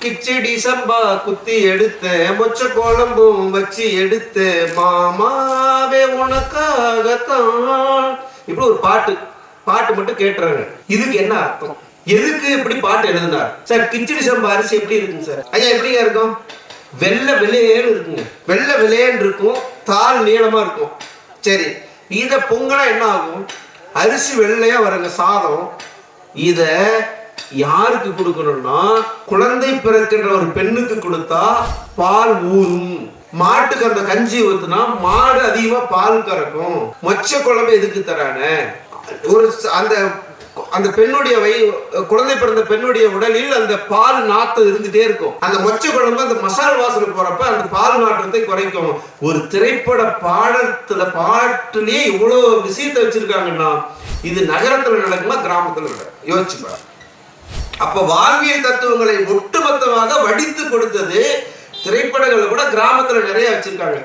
கிச்சடி சம்பா குத்தி எடுத்த மொச்ச குழம்பும் வச்சு எடுத்த மாமாவே உனக்காகத்தான். இப்படி ஒரு பாட்டு மட்டும் கேட்டுறாங்க. இதுக்கு என்ன அர்த்தம்? எதுக்கு இப்படி பாட்டு எழுதினார் சார்? கிச்சடி சம்பா அரிசி எப்படி இருக்குங்க சார்? ஐயா எப்படிங்க இருக்கும்? வெள்ளை வெள்ளையேன்னு இருக்குங்க. வெள்ளை வெள்ளையேன்னு இருக்கும், தாள் நீளமா இருக்கும். சரி, இத பொங்கலா என்ன ஆகும்? அரிசி வெள்ளையா வருங்க சாதம். இத யாருக்கு கொடுக்கணும்னா, குழந்தை பிறக்கின்ற ஒரு பெண்ணுக்கு கொடுத்தா பால் ஊறும். மாட்டுக்கு அந்த கஞ்சி ஊத்துனா மாடு அதிகமா பால் கறக்கும். மொச்ச குழம்பு எதுக்கு தரான? ஒரு அந்த பெண்ணுடைய குழந்தை பிறந்த பெண்ணுடைய உடலில் அந்த பால் நாத்தம் இருந்துட்டே இருக்கும். அந்த மொச்ச குழம்பு அந்த மசால் வாசனை போறப்ப அந்த பால் நாற்றத்தை குறைக்கும். ஒரு திரைப்பட பாட்டுலயே இவ்வளவு விஷயத்தை வச்சிருக்காங்கன்னா, இது நகரத்துல நடக்குமா கிராமத்துல நடக்கும்? யோசிச்சு பாரு. அப்ப வாழ்வியல் தத்துவங்களை ஒட்டுமொத்தமாக வடித்து கொடுத்தது திரைப்படங்களை கூட கிராமத்துல நிறைய வச்சிருக்காங்க.